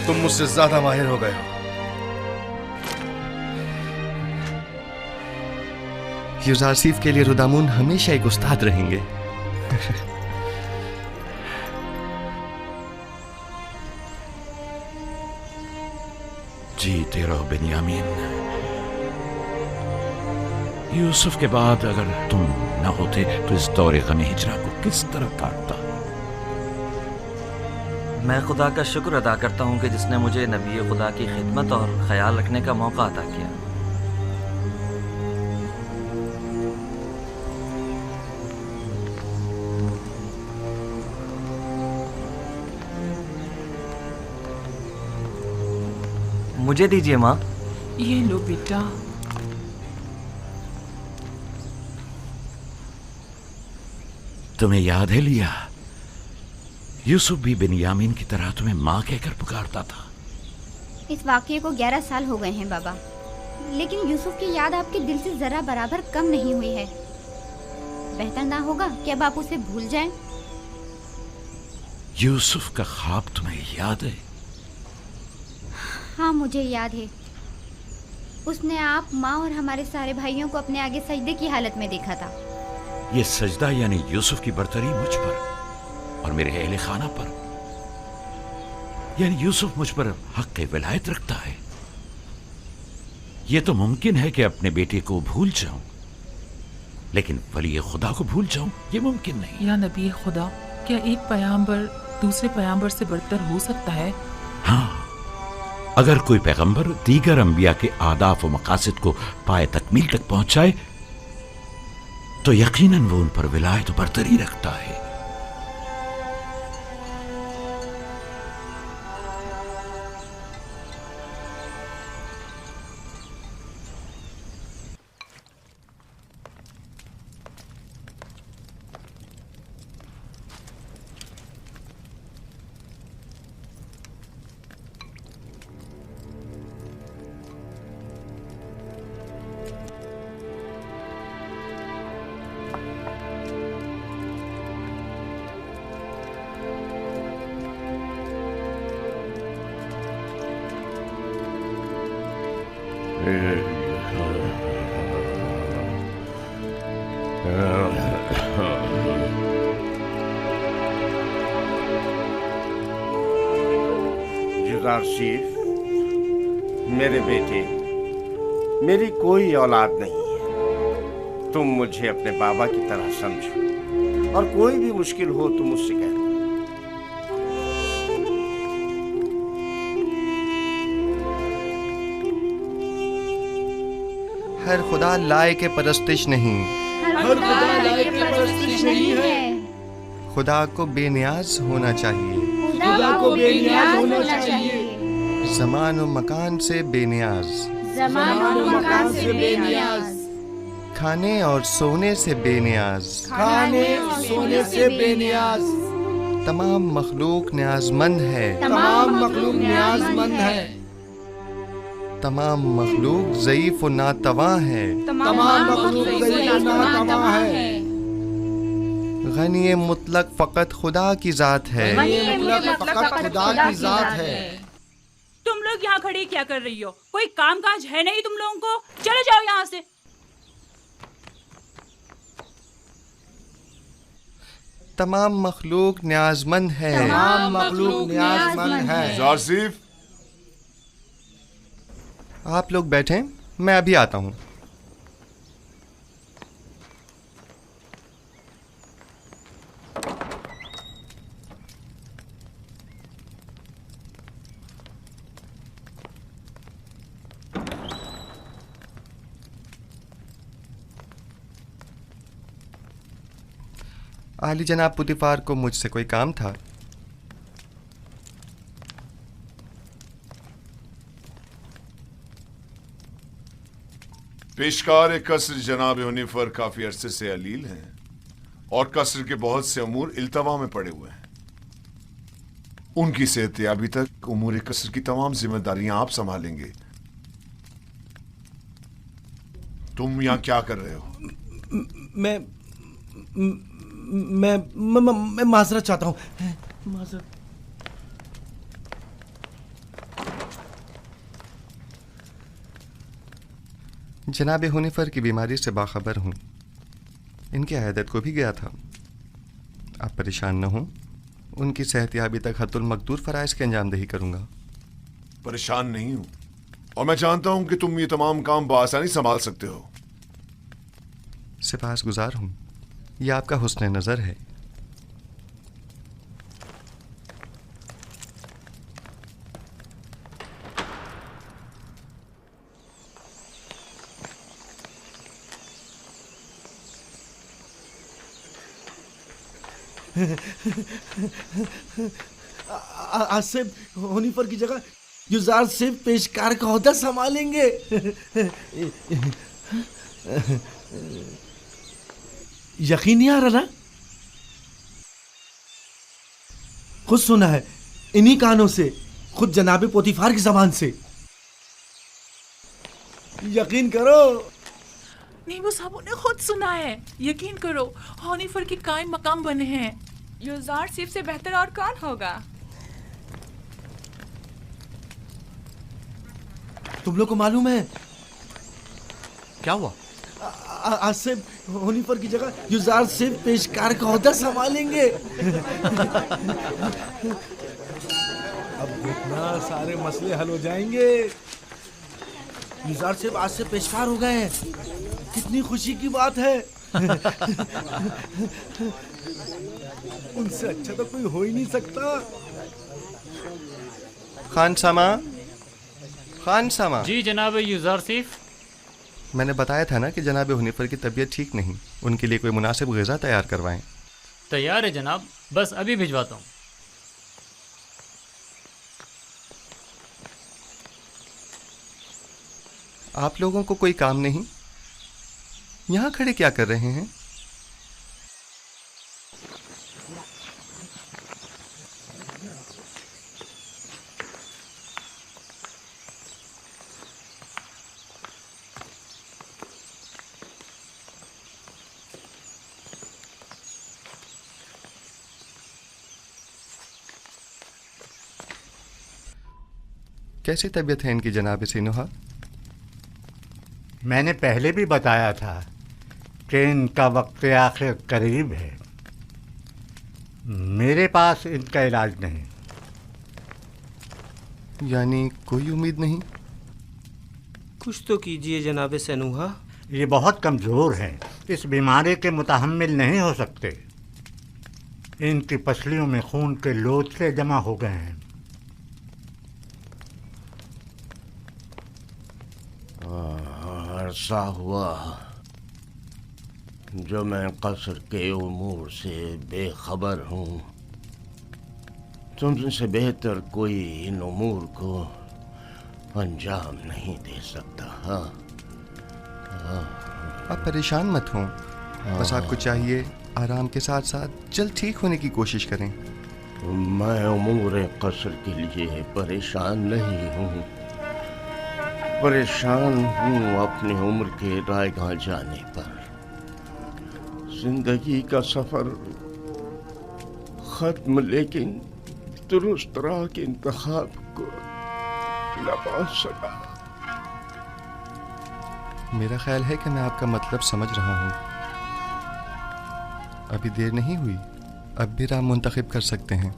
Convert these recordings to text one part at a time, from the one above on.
तुम मुझसे ज्यादा माहिर हो गए हो। यूजारसीफ के लिए रुदामुन हमेशा एक उस्ताद रहेंगे। जीते रहो बेनियामीन। यूसुफ के बाद अगर तुम न होते तो इस दौरे गमे हिजरा को किस तरह काटता। मैं खुदा का शुक्र अदा करता हूँ कि जिसने मुझे नबी खुदा की खिदमत और ख्याल रखने का मौका अता किया। मुझे दीजिए माँ। ये लो बेटा। तुम्हें याद है लिया, यूसुफ भी बेनियामीन की तरह तुम्हें माँ कहकर पुकारता था। इस वाक़ये को 11 साल हो गए हैं बाबा, लेकिन यूसुफ की याद आपके दिल से जरा बराबर कम नहीं हुई है। बेहतर ना होगा कि अब आप उसे भूल जाएं? यूसुफ का ख्वाब तुम्हें याद है? हाँ मुझे याद है। उसने आप, माँ और हमारे सारे भाइयों को अपने आगे सजदे की हालत में देखा था। ये सजदा यानी यूसुफ की बरतरी मुझ पर और मेरे अहले खाना पर, यानी यूसुफ मुझ पर हक विलायत रखता है। यह तो मुमकिन है कि अपने बेटे को भूल जाऊं, लेकिन वली खुदा को भूल जाऊं ये मुमकिन नहीं। या नबी खुदा, क्या एक पैगंबर दूसरे पैगंबर से बढ़कर हो सकता है? हाँ, अगर कोई पैगंबर दीगर अंबिया के आदाफ व मकासद को पाए तकमील तक पहुंचाए तो यकीनन वो उन पर विलायत व बरतरी रखता है। यूसुफ, मेरे बेटे, मेरी कोई औलाद नहीं है। तुम मुझे अपने बाबा की तरह समझो और कोई भी मुश्किल हो तो मुझसे कह दो। हर खुदा लाए के परस्तिश नहीं, हर खुदा लाए के परस्तिश नहीं है। खुदा को बेनियाज होना चाहिए, खुदा को बेनियाज होना चाहिए। ज़मान और मकान से बेनियाज, ज़मान और मकान से बेनियाज। खाने और सोने से बेनियाज, खाने और सोने से बेनियाज। तमाम मखलूक न्याजमंद है, तमाम मखलूक न्याजमंद है। तमाम मखलूक ज़ईफ़ और नातवा है, तमाम मखलूक ज़ईफ़ और नातवा है। गनी मुतलक फ़कत खुदा की ज़ात है, फकत खुदा की ज़ात है। तुम लोग यहाँ खड़े क्या कर रही हो? कोई काम काज है नहीं तुम लोगों को? चले जाओ यहाँ से। तमाम मखलूक न्याजमंद है, तमाम मखलूक न्याजमंद है। यूसुफ, आप लोग बैठें, मैं अभी आता हूँ। आली जनाब पुतिफार को मुझसे कोई काम था। पेशकार कसर जनाब हुनीफर काफी अरसे से अलील हैं और कसर के बहुत से अमूर इल्तवा में पड़े हुए हैं। उनकी सेहतयाबी तक उमूर कसर की तमाम जिम्मेदारियां आप संभालेंगे। तुम यहाँ क्या कर रहे हो? मैं माजरत चाहता हूँ। माजरत। जनाब हुनीफर की बीमारी से बाखबर हूँ। इनकी आयदत को भी गया था। आप परेशान न हों, उनकी सेहतयाबी तक हतुल मकदूर फ़राइज़ की अंजामदही करूँगा। परेशान नहीं हूं और मैं जानता हूं कि तुम ये तमाम काम बआसानी संभाल सकते हो। सिपासगुजार हूँ, यह आपका हुस्न नज़र है। आसिफ हुनीफर की जगह युजार सिर्फ पेशकार का ओहदा संभालेंगे। यकीन नहीं आ रहा ना? खुद सुना है इन्हीं कानों से, खुद जनाबे पोतीफार की जबान से। यकीन करो। नहीं, वो साहब ने खुद सुना है। यकीन करो, हनीफर की कायम मकाम बने हैं। युजार सिर्फ से बेहतर और कौन होगा? तुम लोग को मालूम है क्या हुआ? आसिफ हुनीफर की जगह युजार सिर्फ पेशकार का ओहदा संभालेंगे। अब देखना सारे मसले हल हो जाएंगे। युजार सिर्फ आज से पेशकार हो गए हैं। कितनी खुशी की बात है। उनसे अच्छा तो कोई हो ही नहीं सकता। खान सामा। जी जनाब युजार सिर्फ। मैंने बताया था ना कि जनाब हुनीफर की तबीयत ठीक नहीं, उनके लिए कोई मुनासिब ग़िज़ा तैयार करवाएं। तैयार है जनाब, बस अभी भिजवाता हूँ। आप लोगों को कोई काम नहीं? यहाँ खड़े क्या कर रहे हैं? कैसी तबीयत है इनकी जनाब सिनुहा? मैंने पहले भी बताया था कि इनका वक्त आखिर करीब है। मेरे पास इनका इलाज नहीं। यानी कोई उम्मीद नहीं? कुछ तो कीजिए जनाब सनूहा। ये बहुत कमज़ोर हैं, इस बीमारी के मुतहम्मिल नहीं हो सकते। इनकी पसलियों में खून के लोथड़े जमा हो गए हैं। अरसा हुआ जो मैं कसर के उमूर से बेखबर हूँ। तुमसे बेहतर कोई इन उमूर को अंजाम नहीं दे सकता। आप परेशान मत हों, बस आपको चाहिए आराम के साथ साथ जल्द ठीक होने की कोशिश करें। मैं उमूर कसर के लिए परेशान नहीं हूँ, परेशान हूँ अपनी उम्र के रायगां जाने पर। जिंदगी का सफर खत्म, लेकिन दुरुस्त राह के इंतखाब को न पा सका। मेरा ख्याल है कि मैं आपका मतलब समझ रहा हूँ। अभी देर नहीं हुई, अब भी राह मुंतखब कर सकते हैं।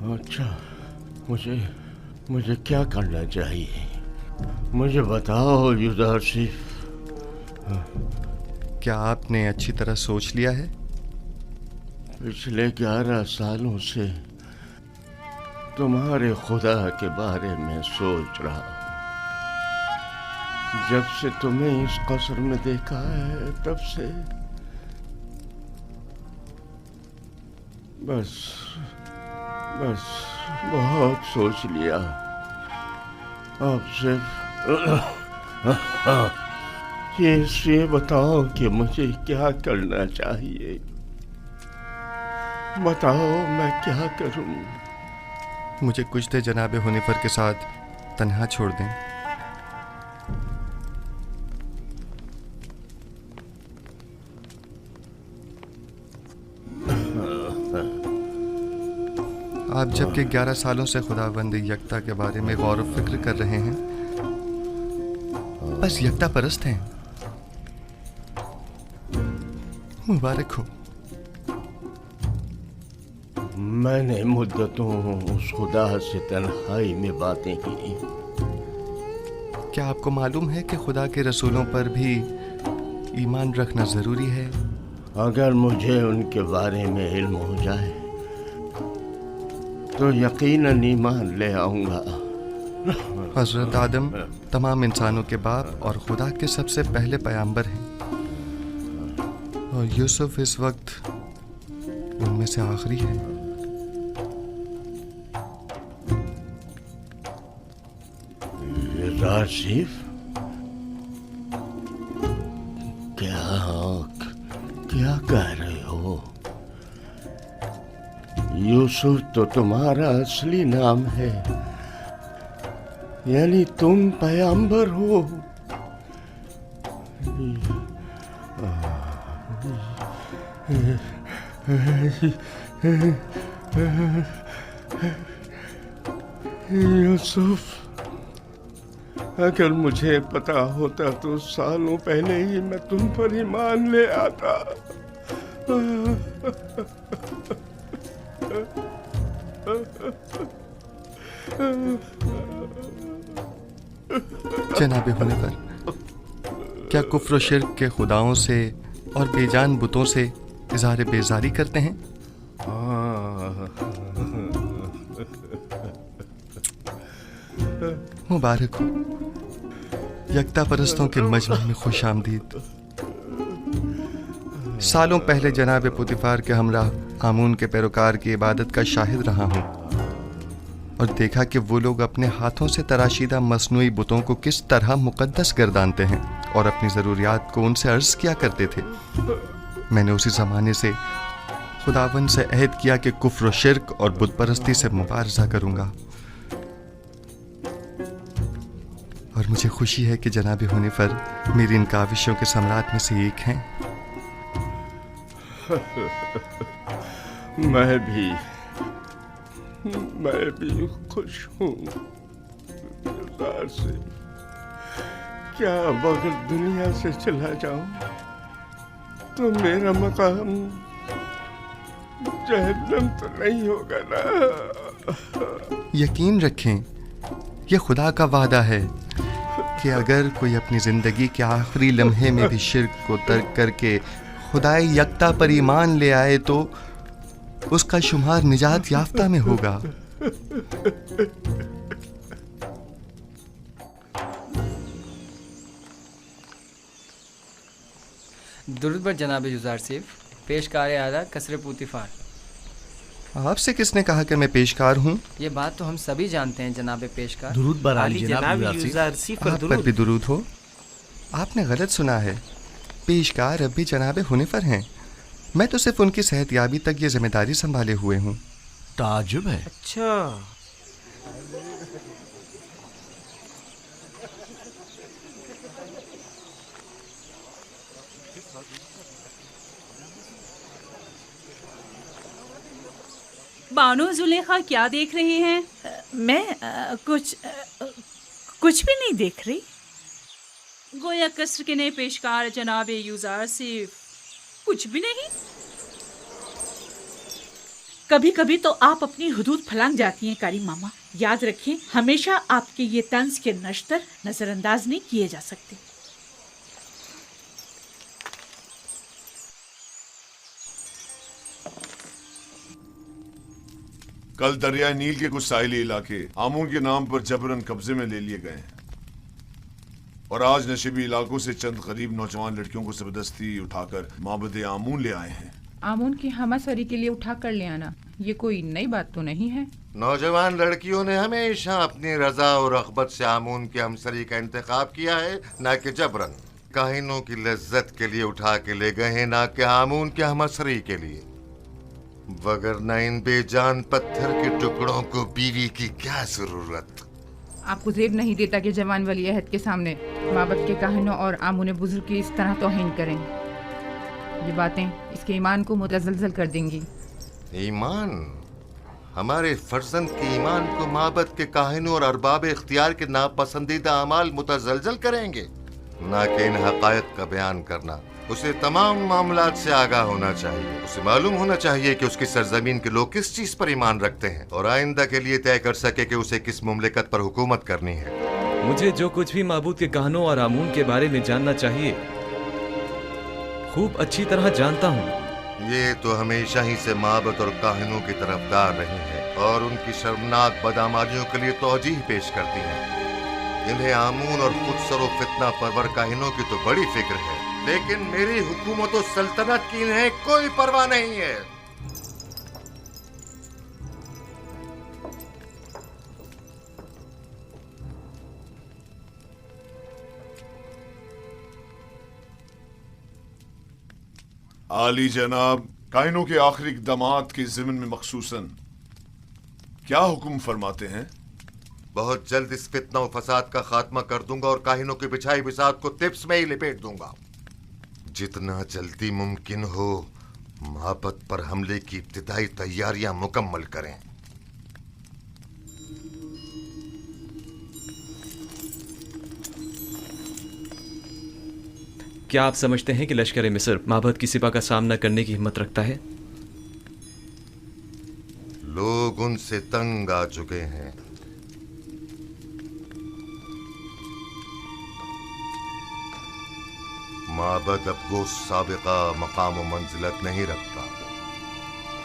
अच्छा, मुझे क्या करना चाहिए? मुझे बताओ युजार सिर्फ। क्या आपने अच्छी तरह सोच लिया है? पिछले 11 सालों से तुम्हारे खुदा के बारे में सोच रहा हूँ। जब से तुम्हें इस कसर में देखा है तब से बस बहुत सोच लिया। अब सिर्फ ये बताओ कि मुझे क्या करना चाहिए। बताओ मैं क्या करूं। मुझे कुछ देर जनाब हुनीफर के साथ तन्हा छोड़ दें। आप जबकि 11 सालों से खुदावंद यकता के बारे में गौर व फिक्र कर रहे हैं, बस यकता परस्त हैं। मुबारक हो। मैंने मुद्दतों उस खुदा से तन्हाई में बातें की। क्या आपको मालूम है कि खुदा के रसूलों पर भी ईमान रखना जरूरी है? अगर मुझे उनके बारे में इल्म हो जाए तो यकीनन ईमान ले आऊंगा। हजरत आदम तमाम इंसानों के बाप और खुदा के सबसे पहले पैगंबर हैं, और यूसुफ इस वक्त उनमें से आखिरी है। राशिफ, क्या कह रहे हो? यूसुफ तो तुम्हारा असली नाम है, यानी तुम पैगंबर हो। यूसुफ, अगर मुझे पता होता तो सालों पहले ही मैं तुम पर ईमान ले आता। जनाब हुनीफर, क्या कुफ्र व शिर्क के खुदाओं से और बेजान बुतों से इज़हार बेजारी करते हैं? मुबारक हो। यकता परस्तों के मजमे में खुश आमदीद। सालों पहले जनाब पुतिफार के हमराह आमून के पैरोकार की इबादत का शाहिद रहा हूँ, और देखा कि वो लोग अपने हाथों से तराशीदा मसनूई बुतों को किस तरह मुकद्दस गर्दानते हैं और अपनी ज़रूरियात को उनसे अर्ज किया करते थे। मैंने उसी ज़माने से खुदावन से अहद किया कि कुफ्र शिर्क और बुत परस्ती से मुबारज़ा करूँगा, और मुझे खुशी है कि जनाब हुनीफर मेरी इन काविशों के सम्राट में से एक हैं। मैं भी खुश हूँ। से क्या अगर दुनिया से चला जाऊं तो मेरा मकाम जहन्नम तो नहीं होगा ना? यकीन रखें, ये खुदा का वादा है कि अगर कोई अपनी जिंदगी के आखिरी लम्हे में भी शिर्क को तर्क करके खुदाए यकता पर ईमान ले आए तो उसका शुमार निजात याफ्ता में होगा। दुरूद बर जनाब युज़ार सिफ, पेशकार आला कसर पुतिफार। आपसे किसने कहा कि मैं पेशकार हूँ? ये बात तो हम सभी जानते हैं जनाब पेशकार। दुरूद बर आली जनाब युज़ार सिफ। आप पर भी दुरूद हो। आपने गलत सुना है, पेशकार अब भी जनाब हुनीफर हैं। मैं तो सिर्फ उनकी सेहतयाबी तक ये जिम्मेदारी संभाले हुए हूँ। ताजुब है। अच्छा, बानो जुलेखा क्या देख रहे हैं? मैं कुछ भी नहीं देख रही। गोया कसर के नए पेशकार जनाब युज़ार सिर्फ कुछ भी नहीं। कभी कभी तो आप अपनी हुदूद फलांग जाती हैं कारी मामा। याद रखें, हमेशा आपके ये तंज के नश्तर नजरअंदाज नहीं किए जा सकते। कल दरिया नील के कुछ साहिली इलाके आमून के नाम पर जबरन कब्जे में ले लिए गए हैं। और आज नशीबी इलाकों से चंद गरीब नौजवान लड़कियों को जबरदस्ती उठाकर माबद आमून ले आए हैं। आमून की हमासरी के लिए उठा कर ले आना ये कोई नई बात तो नहीं है। नौजवान लड़कियों ने हमेशा अपनी रजा और रग़बत से आमून की हमसरी का इंतखाब किया है, ना कि जबरन। काहिनों की लज्जत के लिए उठा के ले गए हैं, ना कि आमून की हमसरी के लिए। वगरना इन बेजान पत्थर के टुकड़ों को बीवी की क्या जरूरत। आपको ज़ेब नहीं देता कि जवान वली अहद के सामने माबद के काहिनों और आमून बुजुर्ग की इस तरह तौहीन करें। ये बातें इसके ईमान को मुतज़लज़ल कर देंगी। ईमान? हमारे फर्जंद के ईमान को माबद के काहिनों और अरबाब इख्तियार के नापसंदीदा अमाल मुतज़लज़ल करेंगे, ना कि इन हक़ाइक़ का बयान करना। उसे तमाम मामलात से आगाह होना चाहिए। उसे मालूम होना चाहिए कि उसकी सरजमीन के लोग किस चीज़ पर ईमान रखते हैं और आइंदा के लिए तय कर सके कि उसे किस मुमलिकत पर हुकूमत करनी है। मुझे जो कुछ भी माबूद के काहनों और आमून के बारे में जानना चाहिए खूब अच्छी तरह जानता हूँ। ये तो हमेशा ही से माबद और काहिनों की तरफदार रही है और उनकी शर्मनाक बदआमालियों के लिए तौजीह पेश करती हैं। इन्हें आमून और खुद सरो फितना परवर काहिनों की तो बड़ी फिक्र है, लेकिन मेरी हुकूमत और सल्तनत की इन्हें कोई परवाह नहीं है। आली जनाब, काहिनों के आखिरी इक़दामात के ज़िम्न में मखसूसन क्या हुक्म फरमाते हैं? बहुत जल्द इस फितना और फसाद का खात्मा कर दूंगा और काहिनों की बिछाई बिसात को तिप्स में ही लिपेट दूंगा। जितना जल्दी मुमकिन हो माबद पर हमले की इब्तिदाई तैयारियां मुकम्मल करें। क्या आप समझते हैं कि लश्कर मिस्र माबद की सिपा का सामना करने की हिम्मत रखता है? लोग उनसे तंग आ चुके हैं। माबद अब वो साबिका मकाम व मंजिलत नहीं रखता।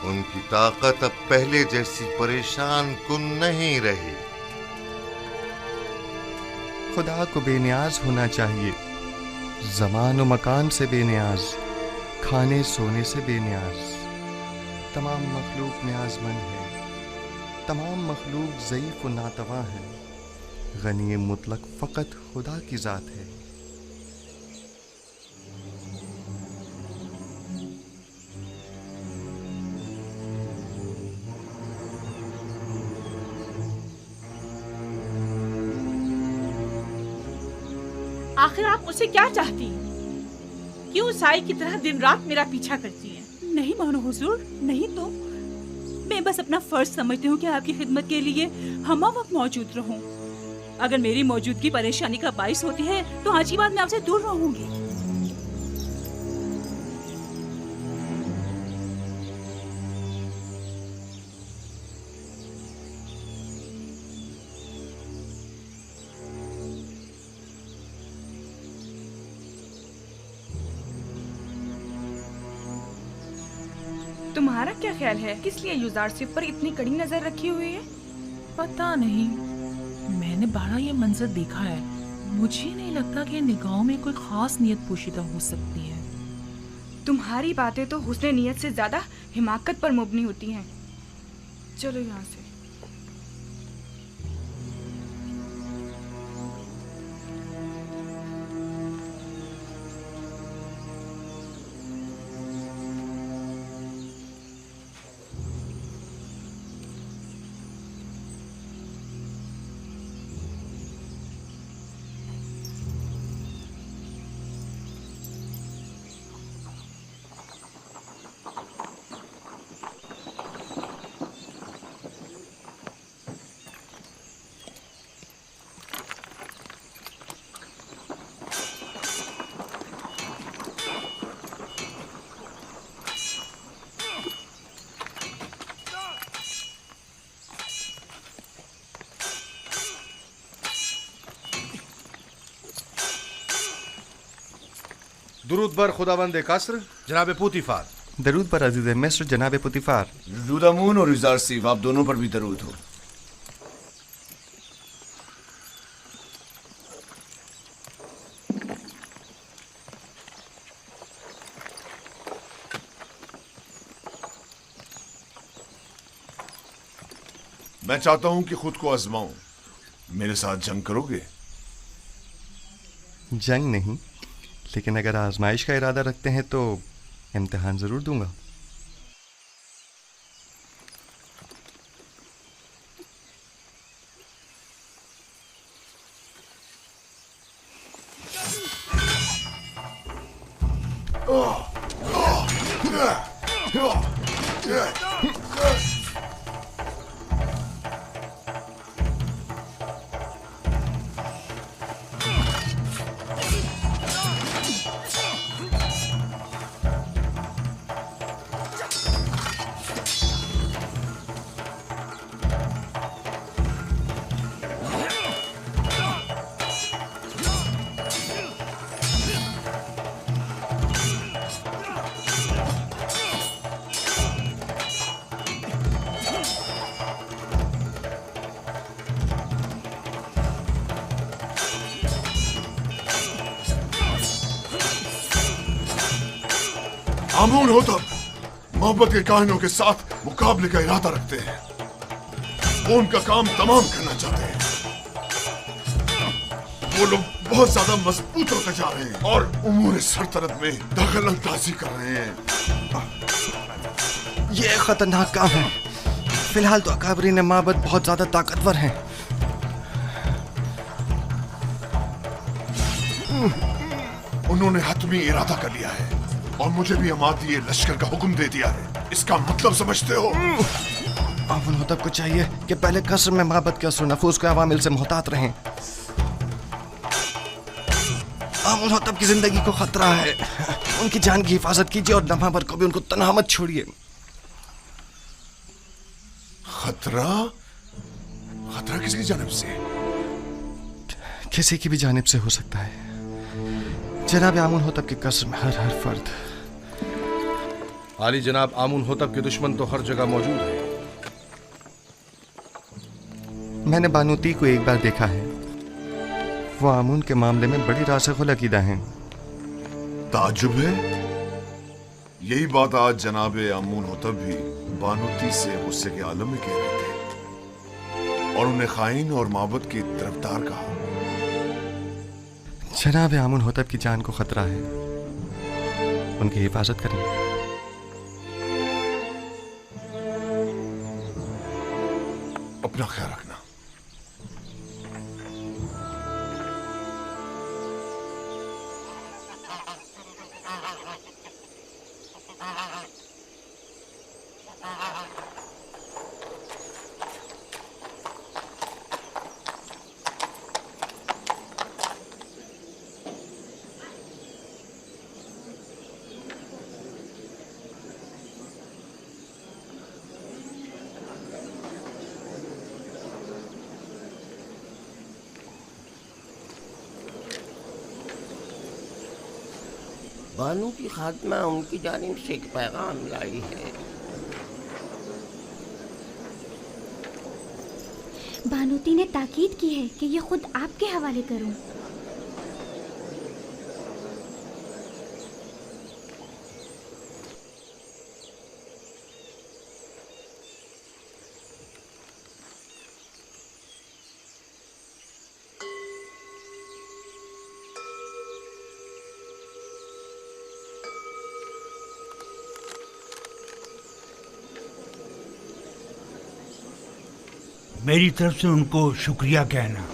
उनकी ताकत अब पहले जैसी परेशान कुन नहीं रही। खुदा को बेनियाज होना चाहिए, ज़मान व मकान से बेनियाज, खाने सोने से बेनियाज। तमाम मखलूक न्याज़मंद है, तमाम मखलूक ज़ईफ़ व नातवा है। गनी मुतलक फ़कत खुदा की ज़ात है। आखिर आप मुझसे क्या चाहती हैं? क्यों साई की तरह दिन रात मेरा पीछा करती हैं? नहीं मानो हुजूर, नहीं तो मैं बस अपना फर्ज समझती हूँ कि आपकी खिदमत के लिए हम वक्त मौजूद रहूं। अगर मेरी मौजूदगी परेशानी का बाइस होती है तो आज की बात मैं आपसे दूर रहूंगी। तुम्हारा क्या ख्याल है, किस लिए युजार सिफ पर इतनी कड़ी नजर रखी हुई है? पता नहीं, मैंने बड़ा ये मंजर देखा है। मुझे नहीं लगता कि निगाहों में कोई खास नियत पोशीदा हो सकती है। तुम्हारी बातें तो हुस्न नियत से ज्यादा हिमाकत पर मबनी होती हैं। चलो यहाँ से। दुरूद बर खुदावंद कसर जनाब पुतिफार। दरूद पर अजीज मिस्र जनाब पुतिफार। दुदामून और युजार सिफ, आप दोनों पर भी दरूद हो। मैं चाहता हूं कि खुद को आजमाऊं। मेरे साथ जंग करोगे? जंग नहीं, लेकिन अगर आजमाइश का इरादा रखते हैं तो इम्तिहान जरूर दूंगा। आमून हो तब मोहब्बत के काहिनों के साथ मुकाबले का इरादा रखते हैं। वो उनका काम तमाम करना चाहते हैं। वो लोग बहुत ज्यादा मजबूत होते जा रहे हैं और उमूर सल्तनत में दखल अंदाजी कर रहे हैं। ये खतरनाक काम है। फिलहाल तो अकाबरीन माबद बहुत ज्यादा ताकतवर हैं। उन्होंने हतमी इरादा कर लिया है और मुझे भी अमाती लश्कर का हुक्म दे दिया है। इसका मतलब समझते हो? आमुन होतब को चाहिए कि पहले कसर में माबद के असर नफूस को अवामिल से मोहतात रहें। आमुन होतब की जिंदगी को खतरा है। उनकी जान की हिफाजत कीजिए और नमाबर को भी उनको तन्हा मत छोड़िए। खतरा? खतरा किसकी जानिब से? किसी की भी जानिब से हो सकता है। जनाब आमुन होतब के कसर में हर फर्द। आली जनाब, आमुन होतब के दुश्मन तो हर जगह मौजूद है। मैंने बानूती को एक बार देखा है। वो आमुन के मामले में बड़ी रासिख़ुल अक़ीदा हैं। ताजुब है। यही बात आज जनाब आमून होतब भी बानूती से गुस्से के आलम में कह रहे थे और उन्हें खाइन और माबद की तरफदार कहा। जनाब आमुन होतब की जान को खतरा है। उनकी हिफाजत करें। अपना ख्याल रखना। बानू की खात्मा उनकी जानिब से एक पैगाम लाई है। बानूती ने ताकीद की है कि ये खुद आपके हवाले करूं। मेरी तरफ से उनको शुक्रिया कहना।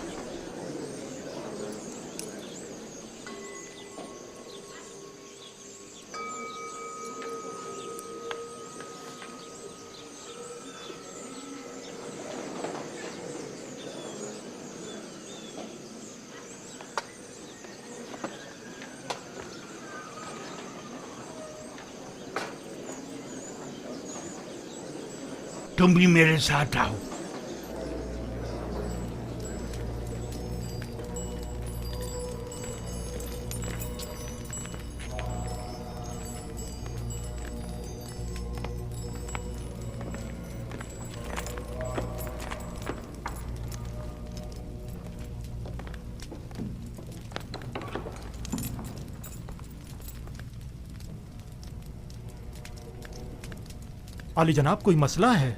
तुम भी मेरे साथ आओ। आली जनाब, कोई मसला है?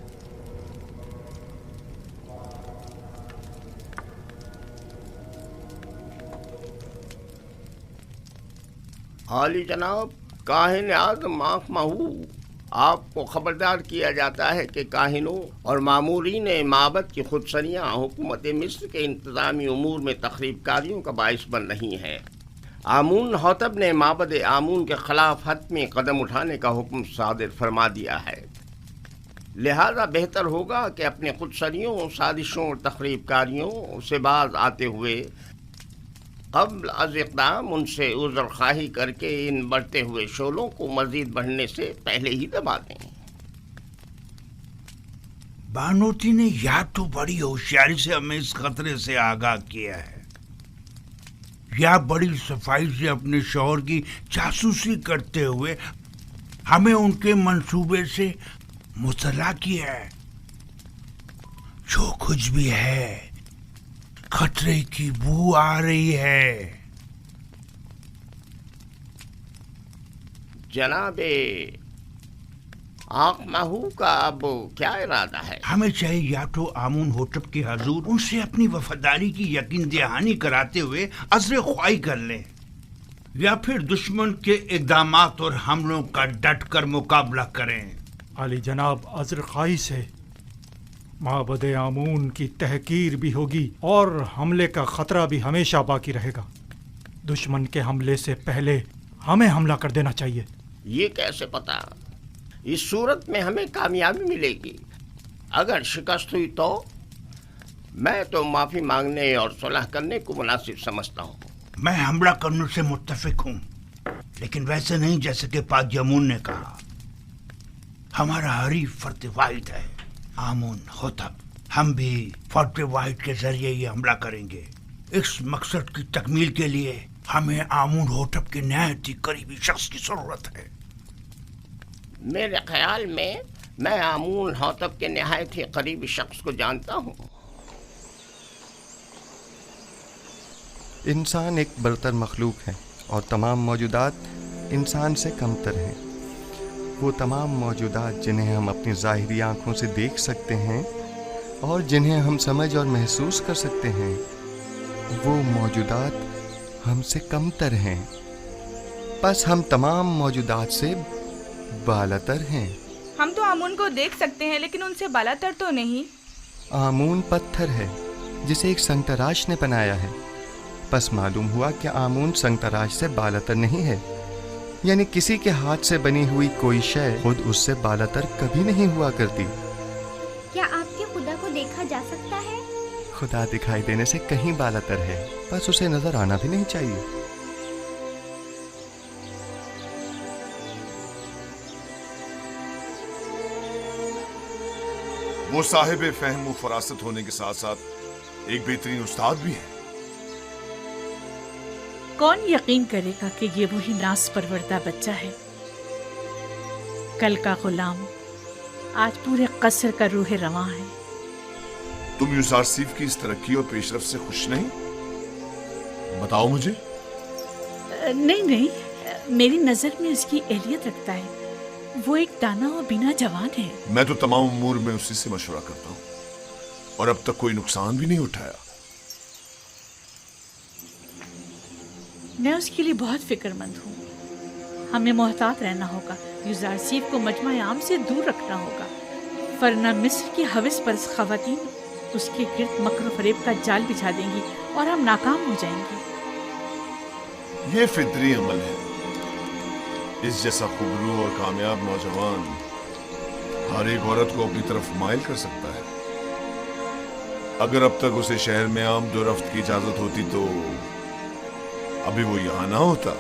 عالی جناب کاہن اعظم آنکھ ماہو، آپ کو خبردار کیا جاتا ہے کہ کاہنوں اور مامورین معبد کی خودسریاں حکومت مصر کے انتظامی امور میں تخریب کاریوں کا باعث بن رہی ہیں۔ آمون حتب نے معبد آمون کے خلاف حتمی قدم اٹھانے کا حکم صادر فرما دیا ہے، لہذا بہتر ہوگا کہ اپنے خودسریوں، سازشوں اور تخریب کاریوں سے باز آتے ہوئے قبل از اقدام ان سے عذر خواہی کر کے ان بڑھتے ہوئے شعلوں کو مزید بڑھنے سے پہلے ہی دبا دیں۔ بانوتی نے یا تو بڑی ہوشیاری سے ہمیں اس خطرے سے آگاہ کیا ہے، یا بڑی صفائی سے اپنے شوہر کی جاسوسی کرتے ہوئے ہمیں ان کے منصوبے سے مطلع کیا ہے۔ جو کچھ بھی ہے، خطرے کی بو آ رہی ہے۔ جناب آنکھ ماہو کا اب کیا ارادہ ہے؟ ہمیں چاہیے یا تو آمون ہوتب کے حضور ان سے اپنی وفاداری کی یقین دہانی کراتے ہوئے عذر خواہی کر لیں، یا پھر دشمن کے اقدامات اور حملوں کا ڈٹ کر مقابلہ کریں۔ علی جناب عذر خواہی سے معبد آمون کی تحقیر بھی ہوگی اور حملے کا خطرہ بھی ہمیشہ باقی رہے گا۔ دشمن کے حملے سے پہلے ہمیں حملہ کر دینا چاہیے۔ یہ کیسے پتا؟ اس صورت میں ہمیں کامیابی ملے گی۔ اگر شکست ہوئی تو میں تو معافی مانگنے اور صلح کرنے کو مناسب سمجھتا ہوں۔ میں حملہ کرنے سے متفق ہوں، لیکن ویسے نہیں جیسے کہ پاک یمون نے کہا۔ ہمارا حریف فرد واحد ہے آمون ہوتب، ہم بھی فرد واحد کے ذریعے یہ حملہ کریں گے۔ اس مقصد کی تکمیل کے لیے ہمیں آمون ہوتب کے نہایت ہی قریبی شخص کی ضرورت ہے۔ میرے خیال میں آمون ہوتب کے نہایت ہی قریبی شخص کو جانتا ہوں۔ انسان ایک برتر مخلوق ہے اور تمام موجودات انسان سے کم تر ہیں۔ وہ تمام موجودات جنہیں ہم اپنی ظاہری آنکھوں سے دیکھ سکتے ہیں اور جنہیں ہم سمجھ اور محسوس کر سکتے ہیں، وہ موجودات ہم سے کم تر ہیں۔ بس ہم تمام موجودات سے بالاتر ہیں۔ ہم تو آمون کو دیکھ سکتے ہیں لیکن ان سے بالاتر تو نہیں۔ آمون پتھر ہے جسے ایک سنگ تراش نے بنایا ہے، بس معلوم ہوا کہ آمون سنگ تراش سے بالاتر نہیں ہے، یعنی کسی کے ہاتھ سے بنی ہوئی کوئی شے خود اس سے بالاتر کبھی نہیں ہوا کرتی۔ کیا آپ کے خدا کو دیکھا جا سکتا ہے؟ خدا دکھائی دینے سے کہیں بالاتر ہے، بس اسے نظر آنا بھی نہیں چاہیے۔ وہ صاحب فہم و فراست ہونے کے ساتھ ساتھ ایک بہترین استاد بھی ہے۔ کون یقین کرے گا کہ یہ وہی ناز پروردہ بچہ ہے؟ کل کا غلام آج پورے قصر کا روح رواں ہے۔ تم یوزارسیف کی اس ترقی اور پیش رفت سے خوش نہیں؟ بتاؤ مجھے۔ نہیں، میری نظر میں اس کی اہلیت رکھتا ہے۔ وہ ایک دانا اور بینا جوان ہے۔ میں تو تمام امور میں اسی سے مشورہ کرتا ہوں اور اب تک کوئی نقصان بھی نہیں اٹھایا۔ میں اس کے لیے بہت فکر مند ہوں۔ ہمیں محتاط رہنا ہوگا، یوزارسیف کو مجمع عام سے دور رکھنا ہوگا، ورنہ مصر کی ہوس پرست خواتین اس کے گرد مکر و فریب کا جال بچھا دیں گی اور ہم ناکام ہو جائیں گے۔ یہ فطری عمل ہے۔ اس جیسا خوبرو اور کامیاب نوجوان ہر ایک عورت کو اپنی طرف مائل کر سکتا ہے۔ اگر اب تک اسے شہر میں آمد و رفت کی اجازت ہوتی تو ابھی وہ یہاں نہ ہوتا۔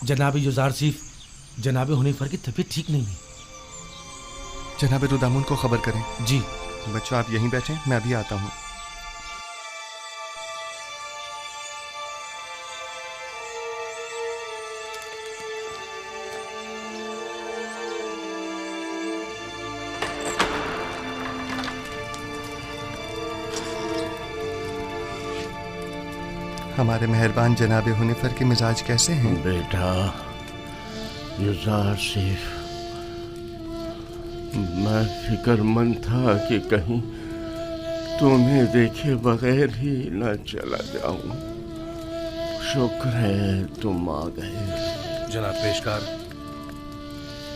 جناب یوزارسیف، جناب حنیفر کی طبیعت ٹھیک نہیں ہے۔ جناب دودامون کو خبر کریں۔ جی بچوں آپ یہیں بیٹھیں، میں ابھی آتا ہوں۔ ہمارے مہربان جناب حنیفر کے مزاج کیسے ہیں؟ بیٹا یوزارسیف، میں فکر مند تھا کہ तुम्हें देखे बगैर ही न चला जाऊं। शुक्र है तुम आ गए। जनाब पेशकार,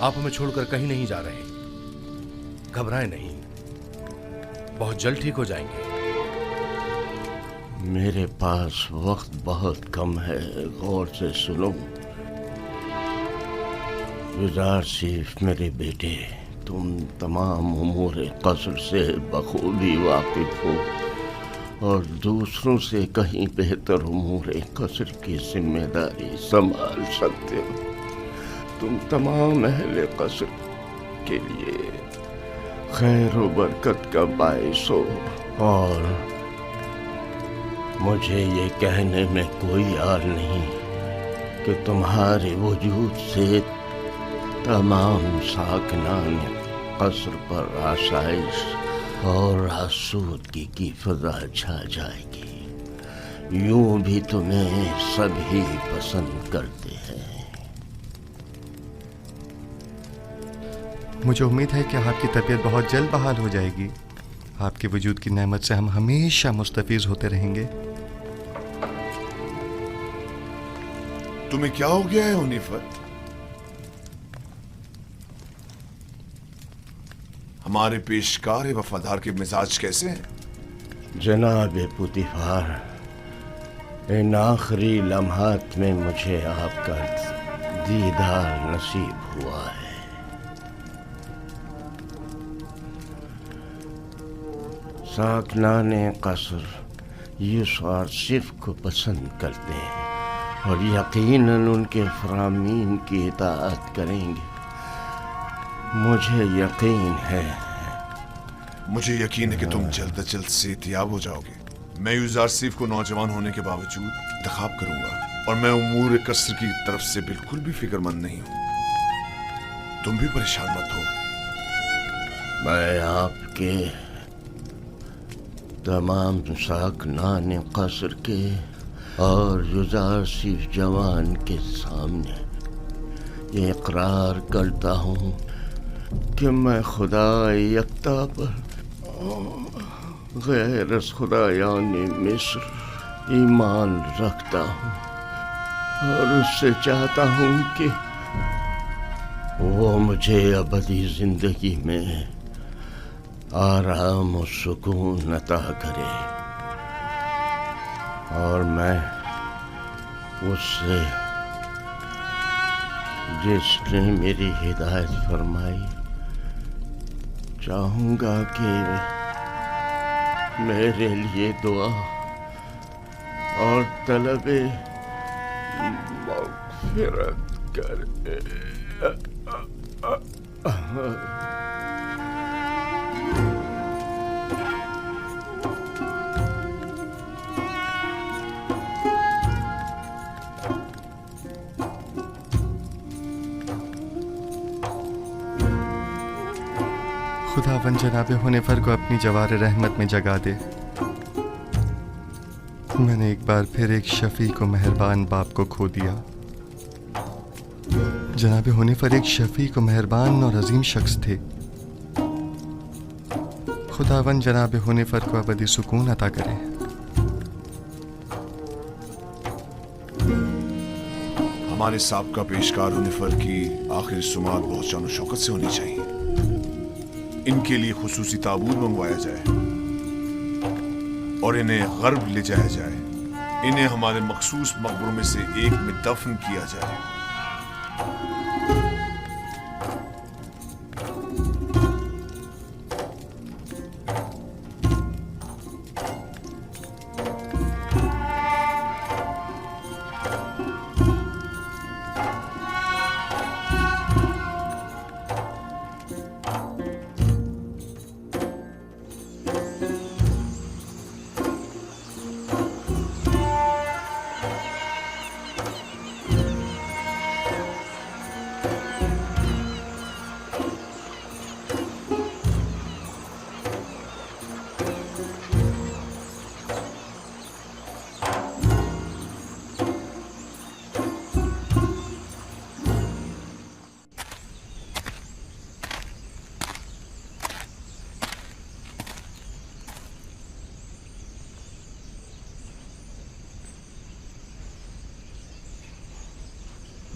आप हमें छोड़कर कहीं नहीं जा रहे। घबराएं नहीं, बहुत जल्द ठीक हो जाएंगे। मेरे पास वक्त बहुत कम है, गौर से सुनो। युज़ारसीफ मेरे बेटे, तुम तमाम उमूर क़स्र से बखूबी वाकिफ हो और दूसरों से कहीं बेहतर उमूर क़स्र की जिम्मेदारी संभाल सकते हो। तुम तमाम अहले क़स्र के लिए खैर व बरकत का बाइस हो और मुझे ये कहने में कोई आर नहीं कि तुम्हारे वजूद से तमाम साकिनान क़स्र पर आसाइश और आसूदगी की फजा छा जाएगी। यूं भी तुम्हें सभी पसंद करते हैं। मुझे उम्मीद है कि आपकी तबीयत बहुत जल्द बहाल हो जाएगी। आपके वजूद की नेमत से हम हमेशा मुस्तफीज होते रहेंगे। तुम्हें क्या हो गया है हुनीफर? हमारे पेशकार वफादार के मिजाज कैसे हैं? जनाब पुतिफार, इन आखिरी लम्हात में मुझे आपका दीदार नसीब हुआ है। साकनान क़स्र युज़ारसीफ को पसंद करते हैं और यकीनन उनके फरामीन की इताअत करेंगे। मुझे यकीन है कि तुम जल्द अज जल्द सेहतियाब हो जाओगे। मैं युज़ारसीफ को नौजवान होने के बावजूद इंतखाब करूंगा और मैं उमूर क़स्र की तरफ से बिल्कुल भी फिक्रमंद नहीं हूं। तुम भी परेशान मत हो। मैं आपके तमाम साकनान क़स्र के और युज़ारसीफ जवान के सामने ये इकरार करता हूँ कि मैं खुदा यकता पर गैर अज़ खुदायाने मिस्र ईमान रखता हूँ और उससे चाहता हूँ कि वो मुझे अबदी जिंदगी में आराम और सुकून अता करे और मैं उससे जिसने मेरी हिदायत फरमाई चाहूँगा कि मेरे लिए दुआ और तलबे मग़फ़िरत करे। खुदावन जनाब हुनीफर को अपनी जवार रहमत में जगा दे। मैंने एक बार फिर एक शफीक व मेहरबान बाप को खो दिया। जनाब हुनीफर एक शफीक व मेहरबान और अजीम शख्स थे। खुदावन जनाब हुनीफर को अबदी सुकून अता करे। हमारे साबका पेशकार हुनीफर की आखिरी सुमात बहुत शान और शौकत से होनी चाहिए। इनके लिए खुसूसी ताबूत मंगवाया जाए और इन्हें गर्ब ले जाया जाए। इन्हें हमारे मखसूस मकबरों में से एक में दफन किया जाए।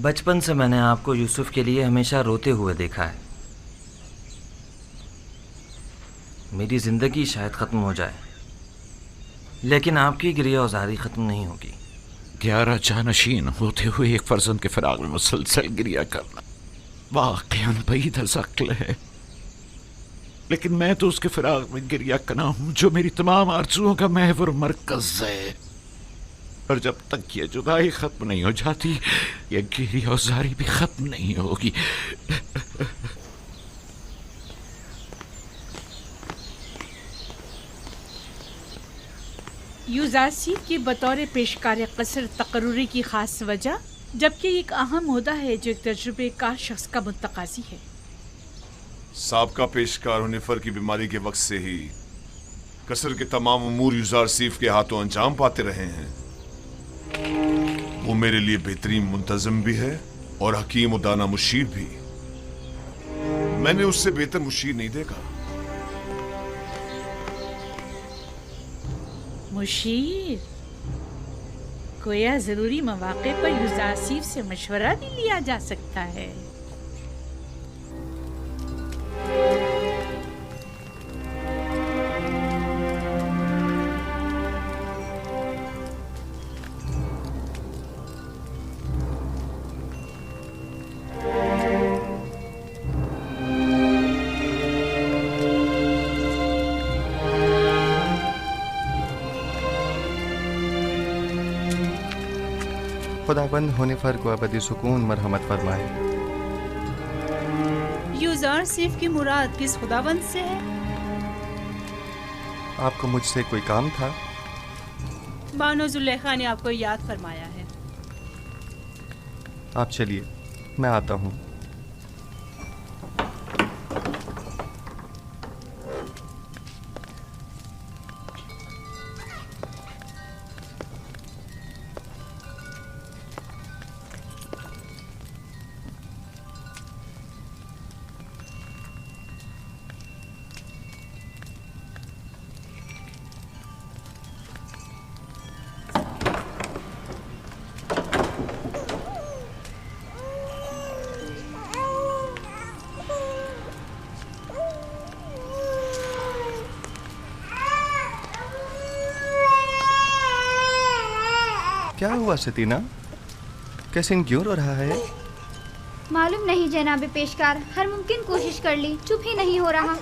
बचपन से मैंने आपको यूसुफ के लिए हमेशा रोते हुए देखा है। मेरी जिंदगी शायद ख़त्म हो जाए, लेकिन आपकी गिरियाज़ारी ख़त्म नहीं होगी। 11 जानशीन होते हुए एक फर्जंद के फिराक में मुसलसल गिरिया करना वाक़यान बईद अज़ अक्ल है, लेकिन मैं तो उसके फिराक में गिरिया कना हूँ जो मेरी तमाम आरज़ुओं का महवर मरकज़ है। और जब तक ये जुदाई ख़त्म नहीं हो जाती, ये गिरियाज़ारी भी ख़त्म नहीं होगी। यूज़ारसीफ की बतौर पेशकार कसर तकर्रुरी की ख़ास वजह, जबकि एक अहम ओहदा है जो एक तजुर्बेकार शख्स का मुतकाज़ी है। साबका पेशकार हुनिफर की बीमारी के वक्त से ही कसर के तमाम उमूर यूज़ारसीफ के हाथों अंजाम पाते रहे हैं। वो मेरे लिए बेहतरीन मुंतज़म भी है और हकीम उदाना मुशीर भी। मैंने उससे बेहतर मुशीर नहीं देखा। मुशीर, गोया ज़रूरी मौक़े पर यूज़ारसीफ से मशवरा भी लिया जा सकता है। खुदाबंद हुनिफर को अबदी सुकून मरहमत फरमाए। यूज़ारसीफ की मुराद किस खुदाबंद से है? आपको मुझसे कोई काम था? बानो जुलेखा ने आपको याद फरमाया है। आप चलिए, मैं आता हूँ। क्या हुआ सतीना? कैसिन क्यों रो रहा है? मालूम नहीं जनाब पेशकार, हर मुमकिन कोशिश कर ली, चुप ही नहीं हो रहा।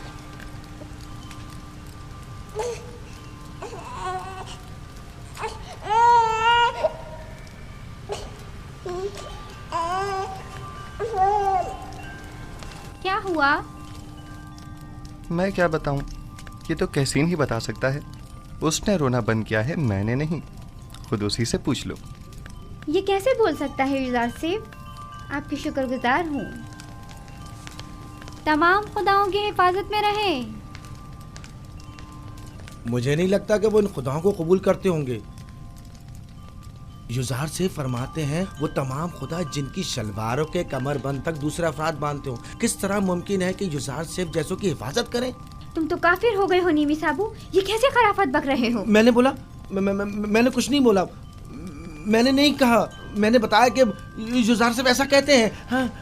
क्या हुआ? मैं क्या बताऊं? ये तो कैसिन ही बता सकता है। उसने रोना बंद किया है, मैंने नहीं। खुद उसी से पूछ लो। ये कैसे बोल सकता है यूज़ारसीफ? आपकी शुक्रगुजार हूँ। तमाम खुदाओं की हिफाजत में रहे। मुझे नहीं लगता कि वो इन खुदाओं को कबूल करते होंगे। यूज़ारसीफ फरमाते हैं वो तमाम खुदा जिनकी शलवारों के कमरबंद तक दूसरे अफराद बांधते हो। किस तरह मुमकिन है कि यूज़ारसीफ जैसों की हिफाजत करें? तुम तो काफिर हो गए हो नीमी साबू, ये कैसे खराफत बक रहे हो? मैंने बोला मैंने कुछ नहीं बोला। मैंने नहीं कहा, मैंने बताया कि यूज़ारसीफ ऐसा कहते हैं। हाँ।